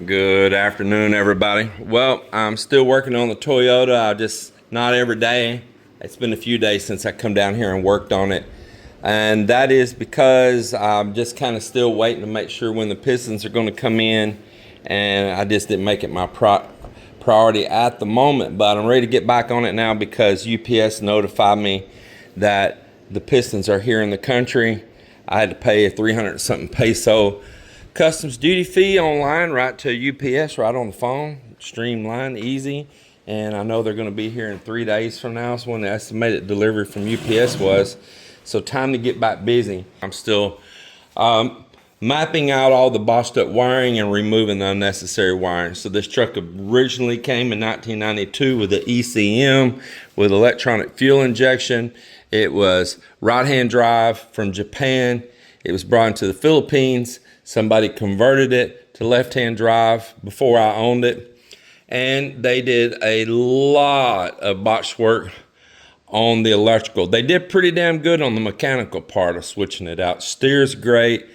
Good afternoon, everybody. Well, I'm still working on the Toyota. Not every day. It's been a few days since I come down here and worked on it. And that is because I'm just kind of still waiting to make sure when the pistons are going to come in. And I just didn't make it my priority at the moment. But I'm ready to get back on it now because UPS notified me that the pistons are here in the country. I had to pay a 300 something peso customs duty fee online right to UPS right on the phone. Streamlined, easy. And I know they're going to be here in 3 days from now. Is when the estimated delivery from UPS was. So time to get back busy. I'm still mapping out all the bossed up wiring and removing the unnecessary wiring. So this truck originally came in 1992 with the ECM with electronic fuel injection. It was right-hand drive from Japan. It was brought into the Philippines. Somebody converted it to left-hand drive before I owned it. And they did a lot of botched work on the electrical. They did pretty damn good on the mechanical part of switching it out. Steers great.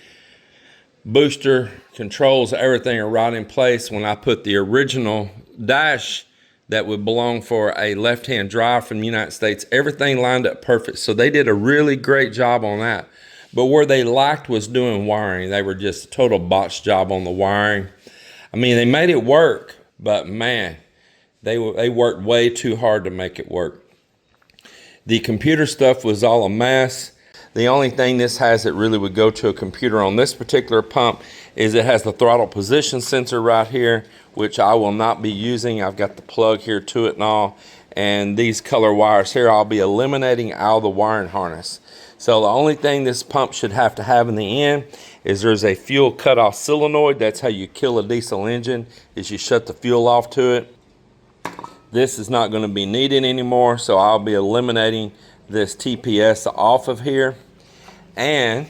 Booster, controls, everything are right in place. When I put the original dash that would belong for a left-hand drive from the United States, everything lined up perfect. So they did a really great job on that. But where they lacked was doing wiring. They were just a total botched job on the wiring. I mean, they made it work, but man, they worked way too hard to make it work. The computer stuff was all a mess. The only thing this has that really would go to a computer on this particular pump is it has the throttle position sensor right here, which I will not be using. I've got the plug here to it and all. And these color wires here, I'll be eliminating out of the wiring harness. So the only thing this pump should have to have in the end is there's a fuel cutoff solenoid. That's how you kill a diesel engine, is you shut the fuel off to it. This is not going to be needed anymore, so I'll be eliminating this TPS off of here. And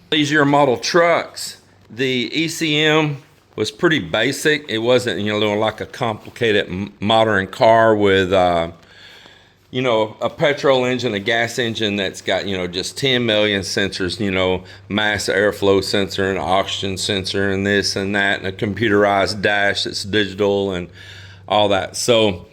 these year model trucks, the ECM was pretty basic. It wasn't, like a complicated modern car with a petrol engine, a gas engine that's got, just 10 million sensors, mass airflow sensor and oxygen sensor and this and that, and a computerized dash that's digital and all that. So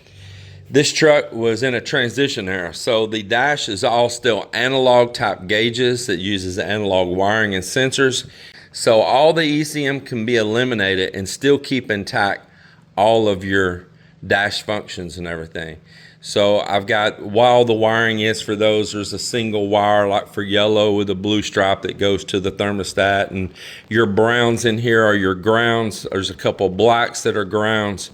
this truck was in a transition era. So the dash is all still analog type gauges that uses analog wiring and sensors. So all the ECM can be eliminated and still keep intact all of your dash functions and everything. So I've got, while the wiring is for those, there's a single wire like for yellow with a blue stripe that goes to the thermostat, and your browns in here are your grounds. There's a couple blacks that are grounds.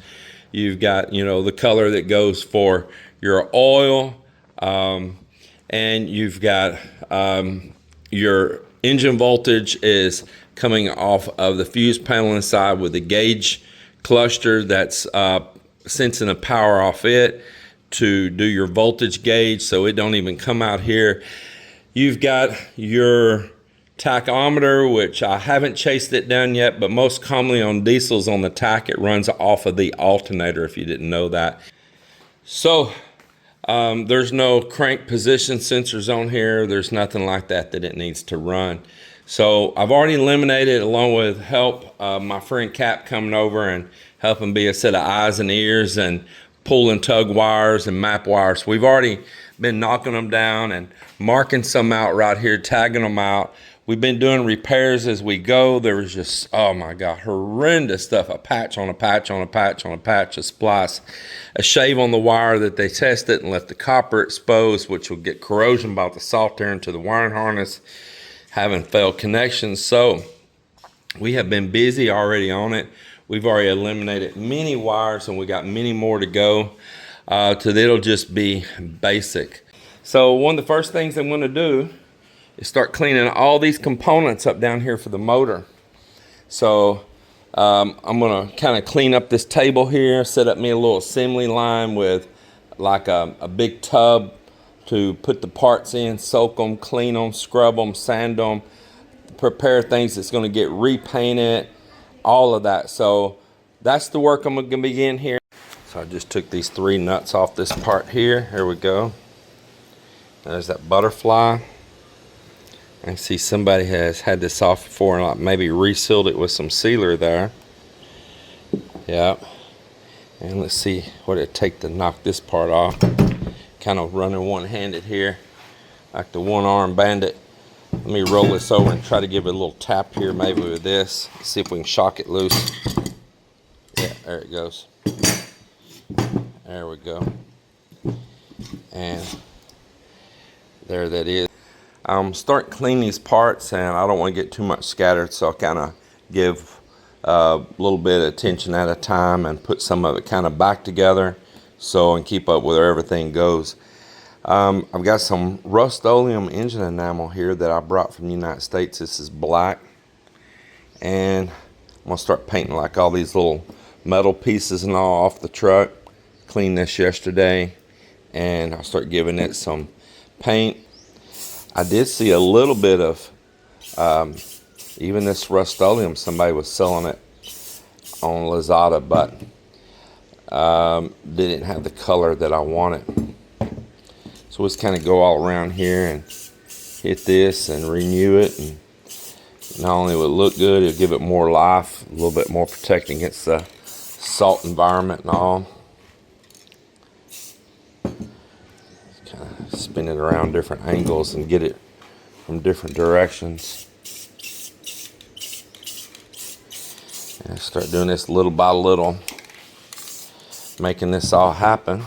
You've got, the color that goes for your oil, and you've got your engine voltage is coming off of the fuse panel inside with the gauge cluster that's sensing the power off it to do your voltage gauge, so it don't even come out here. You've got your tachometer, which I haven't chased it down yet, but most commonly on diesels on the tach, it runs off of the alternator, if you didn't know that. So there's no crank position sensors on here. There's nothing like that it needs to run. So I've already eliminated, along with help, my friend Cap coming over and helping be a set of eyes and ears and pull and tug wires and map wires. We've already been knocking them down and marking some out right here, tagging them out. We've been doing repairs as we go. There was just, oh my God, horrendous stuff. A patch on a patch on a patch on a patch, a splice, a shave on the wire that they tested and left the copper exposed, which will get corrosion about the salt there into the wiring harness, having failed connections. So we have been busy already on it. We've already eliminated many wires, and we got many more to go. It'll just be basic. So one of the first things I'm going to do is start cleaning all these components up down here for the motor. So I'm going to kind of clean up this table here, set up me a little assembly line with like a big tub to put the parts in, soak them, clean them, scrub them, sand them, prepare things that's going to get repainted, all of that. So that's the work I'm going to begin here. So I just took these 3 nuts off this part here. Here we go. There's that butterfly. I can see somebody has had this off before and like maybe resealed it with some sealer there. Yeah. And let's see what it'd take to knock this part off. Kind of running one-handed here, like the one-arm bandit. Let me roll this over and try to give it a little tap here, maybe with this. See if we can shock it loose. Yeah, there it goes. There we go. And there that is. Start cleaning these parts, and I don't want to get too much scattered, so I'll kind of give a little bit of attention at a time and put some of it kind of back together and keep up with where everything goes. I've got some Rust-Oleum engine enamel here that I brought from the United States. This is black, and I'm gonna start painting like all these little metal pieces and all off the truck. Cleaned this yesterday, and I'll start giving it some paint. I did see a little bit of even this Rust-Oleum. Somebody was selling it on Lazada, but didn't have the color that I wanted. So let's kind of go all around here and hit this and renew it. And not only will it look good, it'll give it more life, a little bit more protecting against the salt environment and all. Kind of spin it around different angles and get it from different directions. And start doing this little by little, making this all happen.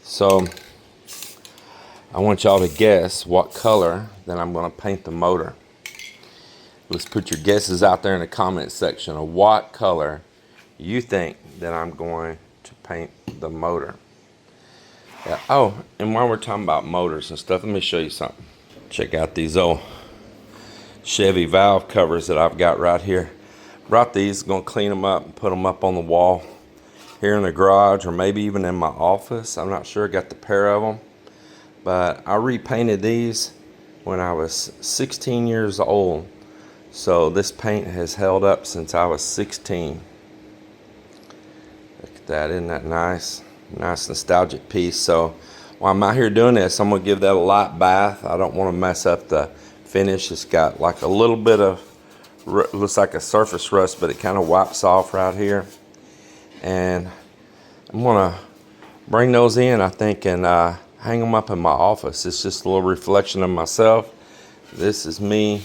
So I want y'all to guess what color that I'm going to paint the motor. Let's put your guesses out there in the comment section of what color you think that I'm going to paint the motor. Yeah. Oh, and while we're talking about motors and stuff, let me show you something. Check out these old Chevy valve covers that I've got right here. Brought these, going to clean them up and put them up on the wall here in the garage, or maybe even in my office. I'm not sure. Got the pair of them, but I repainted these when I was 16 years old. So this paint has held up since I was 16. Look at that, isn't that nice? Nice nostalgic piece. So while I'm out here doing this, I'm gonna give that a light bath. I don't want to mess up the finish. It's got like a little bit of, looks like a surface rust, but it kind of wipes off right here. And I'm gonna bring those in, I think, and hang them up in my office. It's just a little reflection of myself. This is me.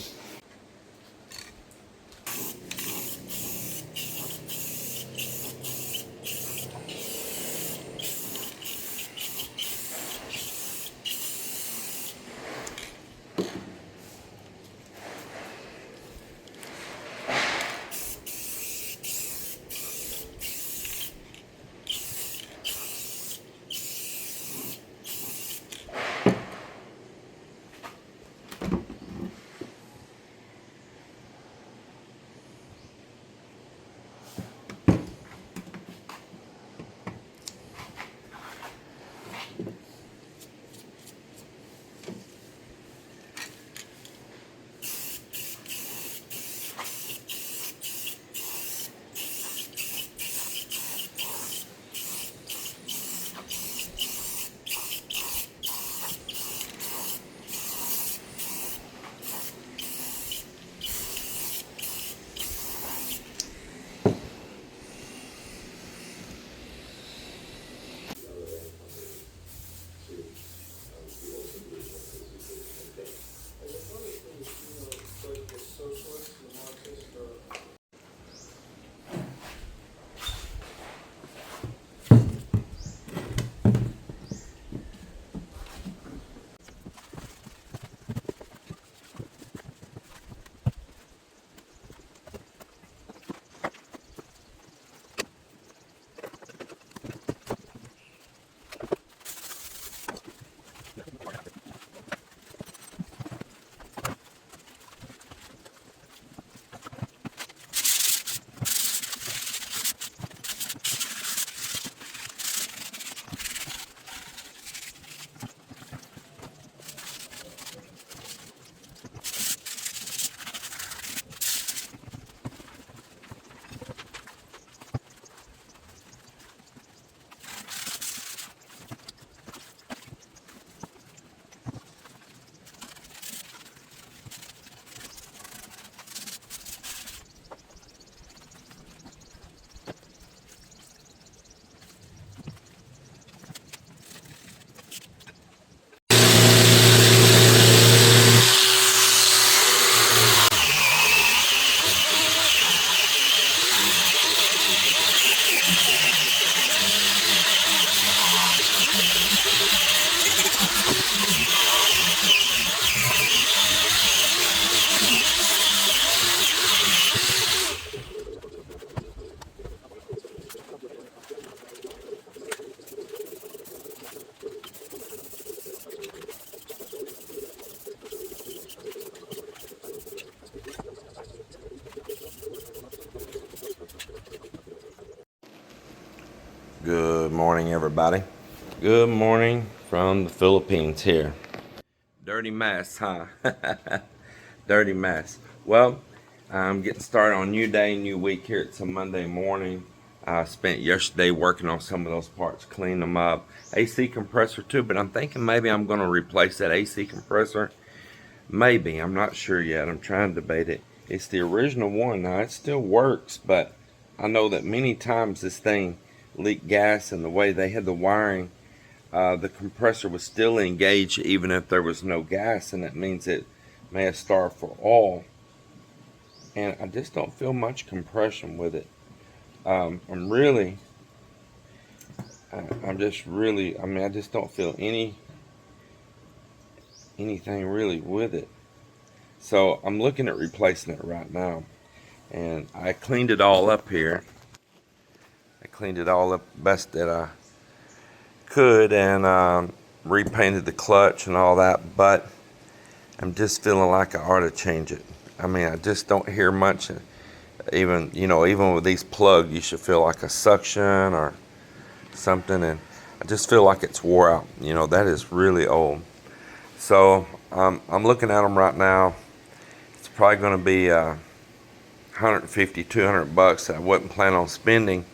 Good morning, everybody. Good morning from the Philippines here. Dirty mess, huh? Dirty mess. Well, I'm getting started on new day, new week here. It's a Monday morning. I spent yesterday working on some of those parts, cleaning them up. AC compressor too, but I'm thinking maybe I'm going to replace that AC compressor. Maybe. I'm not sure yet. I'm trying to debate it. It's the original one. Now, it still works, but I know that many times this thing leaked gas, and the way they had the wiring, the compressor was still engaged even if there was no gas, and that means it may have starved for oil. And I just don't feel much compression with it. I'm just really, I mean, I just don't feel anything really with it. So I'm looking at replacing it right now. And I cleaned it all up here. I cleaned it all up best that I could, and repainted the clutch and all that, but I'm just feeling like I ought to change it. I mean, I just don't hear much. Even, you know, even with these plugs, you should feel like a suction or something, and I just feel like it's wore out. You know, that is really old. So I'm looking at them right now. It's probably going to be 150, 200 bucks that I wasn't planning on spending,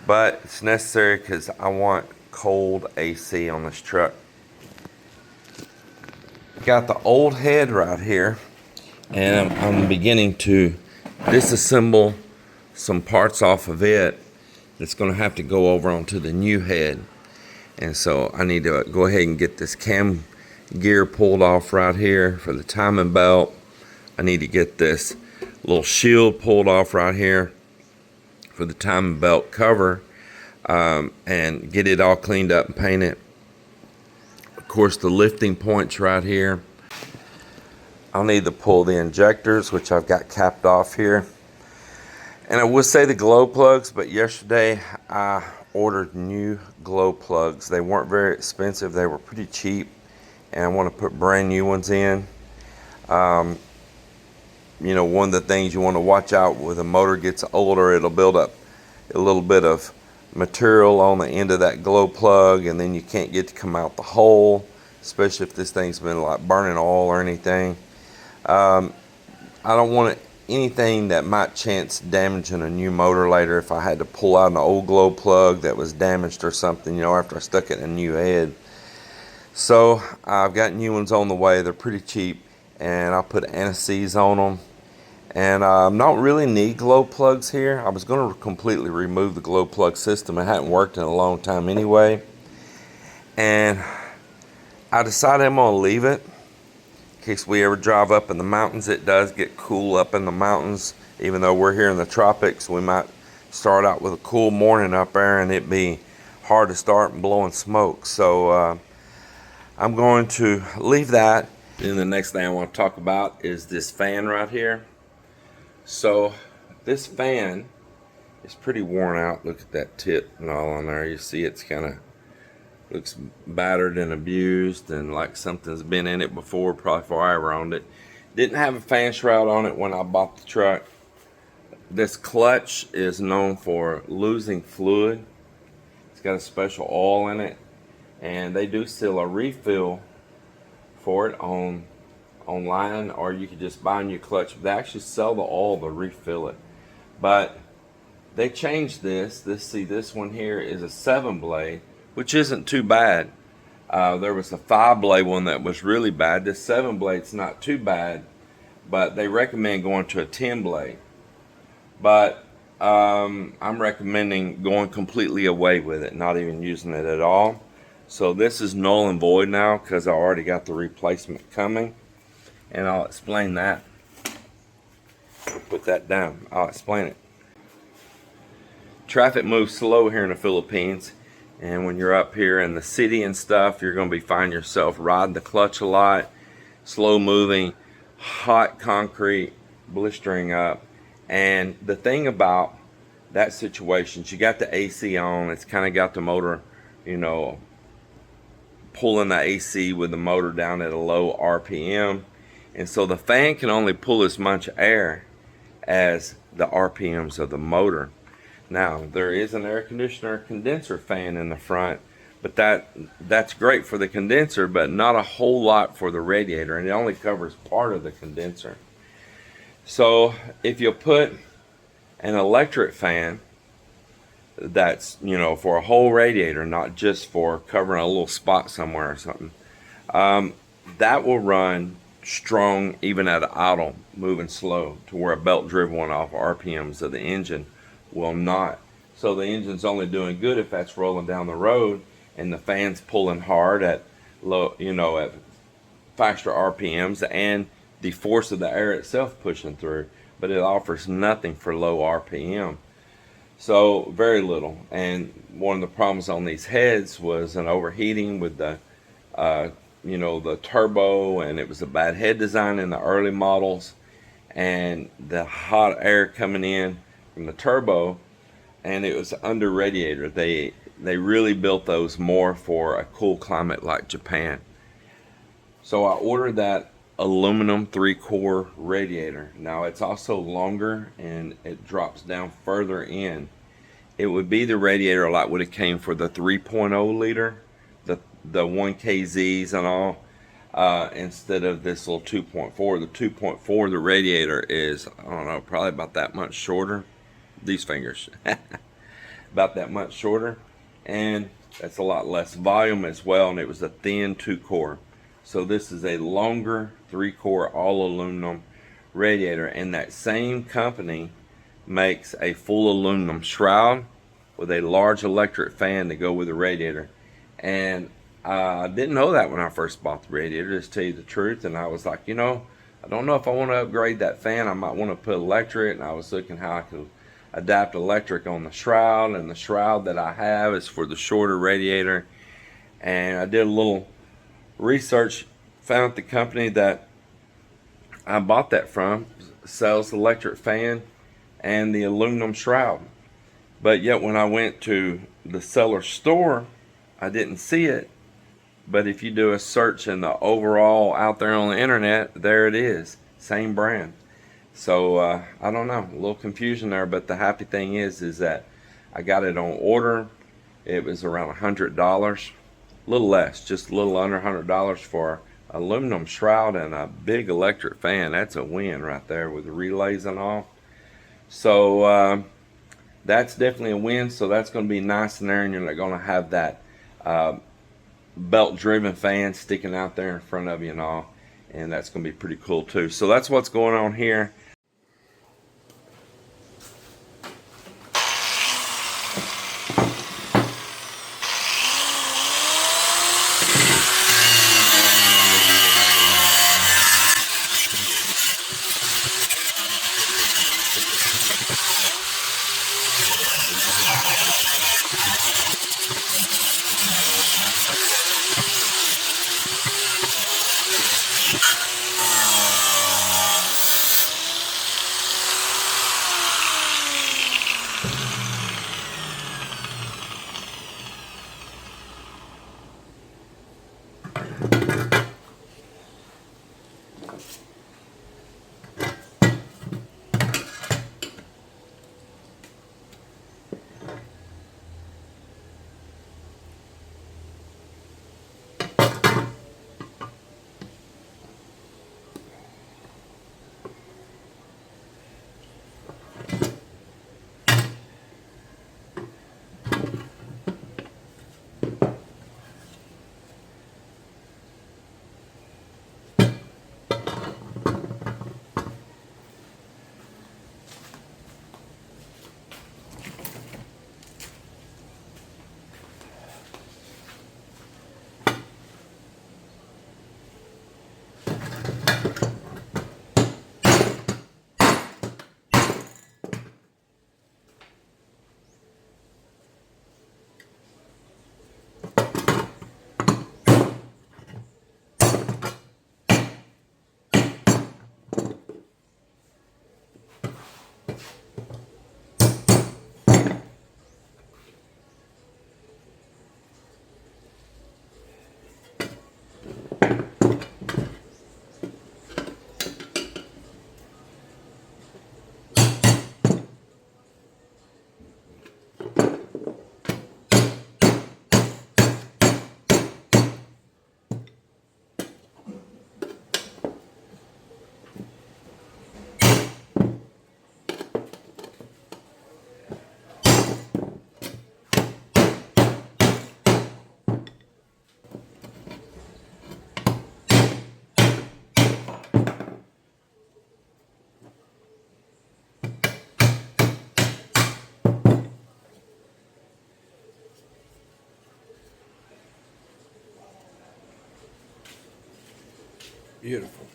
but it's necessary because I want cold AC on this truck. Got the old head right here, and I'm beginning to disassemble some parts off of it. It's going to have to go over onto the new head, and so I need to go ahead and get this cam gear pulled off right here for the timing belt. I need to get this little shield pulled off right here for the timing belt cover, and get it all cleaned up and painted. Of course, the lifting points right here. I'll need to pull the injectors, which I've got capped off here. And I would say the glow plugs, but yesterday I ordered new glow plugs. They weren't very expensive. They were pretty cheap, and I want to put brand new ones in. You know, one of the things you want to watch out with a motor gets older, it'll build up a little bit of material on the end of that glow plug, and then you can't get to come out the hole, especially if this thing's been like burning oil or anything. I don't want anything that might chance damaging a new motor later if I had to pull out an old glow plug that was damaged or something, you know, after I stuck it in a new head. So I've got new ones on the way. They're pretty cheap, and I'll put anti-seize on them. And don't really need glow plugs here. I was going to completely remove the glow plug system. It hadn't worked in a long time anyway. And I decided I'm going to leave it in case we ever drive up in the mountains. It does get cool up in the mountains. Even though we're here in the tropics, we might start out with a cool morning up there and it'd be hard to start and blowing smoke. So I'm going to leave that. Then the next thing I want to talk about is this fan right here. So this fan is pretty worn out. Look at that tip and all on there. You see it's kind of looks battered and abused and like something's been in it before, probably before I ever owned it. Didn't have a fan shroud on it when I bought the truck. This clutch is known for losing fluid. It's got a special oil in it, and they do sell a refill for it online, or you could just buy a new clutch. They actually sell the oil to refill it, but they changed this. See, this one here is a 7-blade, which isn't too bad. There was a 5-blade one that was really bad. This 7-blade's not too bad, but they recommend going to a 10-blade. But I'm recommending going completely away with it, not even using it at all. So this is null and void now because I already got the replacement coming, and I'll explain that. Put that down. I'll explain it. Traffic moves slow here in the Philippines, And when you're up here in the city and stuff, you're going to be finding yourself riding the clutch a lot, slow moving, hot concrete, blistering up. And the thing about that situation is you got the AC on. It's kind of got the motor, you know, pulling the AC with the motor down at a low RPM. And so the fan can only pull as much air as the RPMs of the motor. Now, there is an air conditioner condenser fan in the front, but that's great for the condenser, but not a whole lot for the radiator, and it only covers part of the condenser. So if you put an electric fan that's, you know, for a whole radiator, not just for covering a little spot somewhere or something, that will run strong even at idle, moving slow, to where a belt driven one off RPMs of the engine will not. So the engine's only doing good if that's rolling down the road and the fan's pulling hard at low, you know, at faster RPMs, and the force of the air itself pushing through, but it offers nothing for low RPM. So very little. And one of the problems on these heads was an overheating with the you know, the turbo, and it was a bad head design in the early models, and the hot air coming in from the turbo, and it was under radiator. They really built those more for a cool climate like Japan. So I ordered that aluminum 3-core radiator. Now it's also longer and it drops down further in. It would be the radiator like would have came for the 3.0 liter, the 1KZs and all, instead of this little 2.4. The 2.4, the radiator is, I don't know, probably about that much shorter. These fingers. About that much shorter. And that's a lot less volume as well. And it was a thin 2-core. So this is a longer 3-core all aluminum radiator. And that same company makes a full aluminum shroud with a large electric fan to go with the radiator. And I didn't know that when I first bought the radiator, to tell you the truth. And I was like, you know, I don't know if I want to upgrade that fan. I might want to put electric. And I was looking how I could adapt electric on the shroud. And the shroud that I have is for the shorter radiator. And I did a little research, found the company that I bought that from sells the electric fan and the aluminum shroud. But yet when I went to the seller store, I didn't see it. But if you do a search in the overall out there on the internet, there it is, same brand. So I don't know, a little confusion there, but the happy thing is that I got it on order. It was around $100, a little less, just a little under $100 for aluminum shroud and a big electric fan. That's a win right there with the relays and all. So that's definitely a win. So that's going to be nice in there, and you're not going to have that belt driven fan sticking out there in front of you and all, and that's going to be pretty cool too. So that's what's going on here. Beautiful.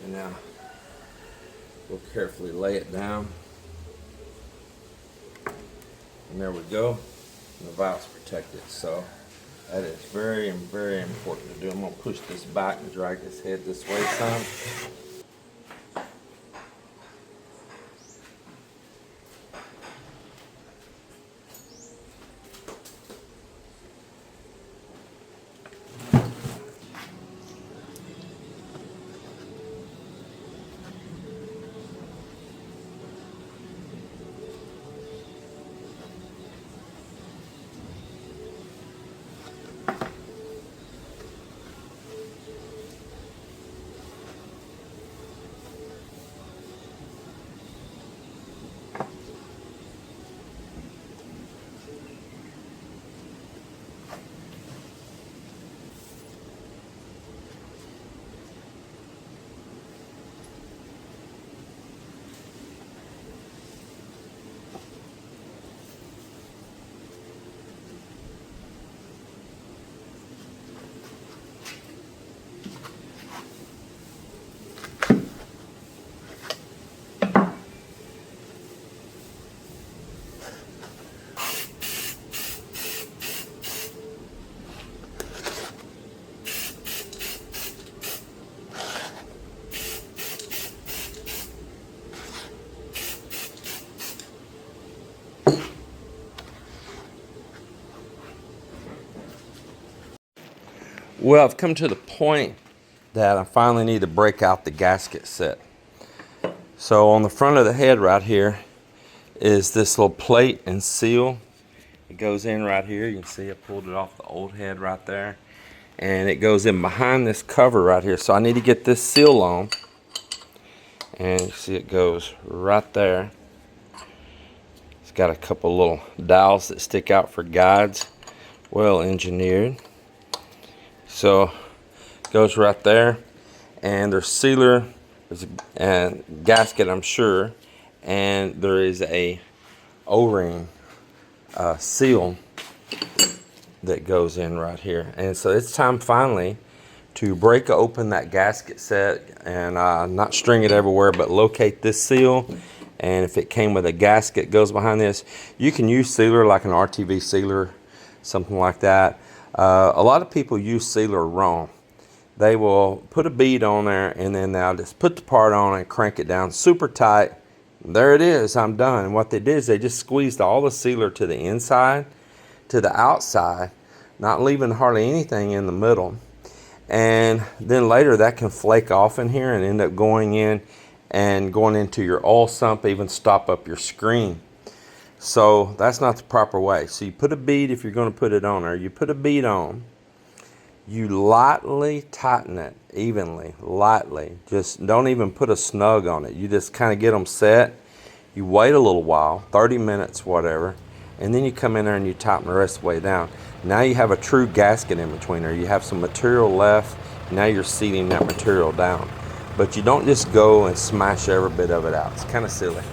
And now we'll carefully lay it down. And there we go. And the valve's protected. So that is very, very important to do. I'm going to push this back and drag this head this way some. Well, I've come to the point that I finally need to break out the gasket set. So on the front of the head right here is this little plate and seal. It goes in right here. You can see I pulled it off the old head right there. And it goes in behind this cover right here. So I need to get this seal on. And you see it goes right there. It's got a couple little dowels that stick out for guides. Well engineered. So it goes right there. And there's sealer, there's a gasket, I'm sure. And there is a O-ring seal that goes in right here. And so it's time finally to break open that gasket set and not string it everywhere, but locate this seal. And if it came with a gasket goes behind this, you can use sealer like an RTV sealer, something like that. A lot of people use sealer wrong. They will put a bead on there and then they'll just put the part on and crank it down super tight. There it is, I'm done. And what they did is they just squeezed all the sealer to the inside, to the outside, not leaving hardly anything in the middle. And then later that can flake off in here and end up going in and going into your oil sump, even stop up your screen. So that's not the proper way. So you put a bead if you're going to put it on, or you put a bead on, you lightly tighten it evenly, lightly. Just don't even put a snug on it. You just kind of get them set. You wait a little while, 30 minutes, whatever, and then you come in there and you tighten the rest of the way down. Now you have a true gasket in between there. You have some material left. Now you're seating that material down. But you don't just go and smash every bit of it out. It's kind of silly.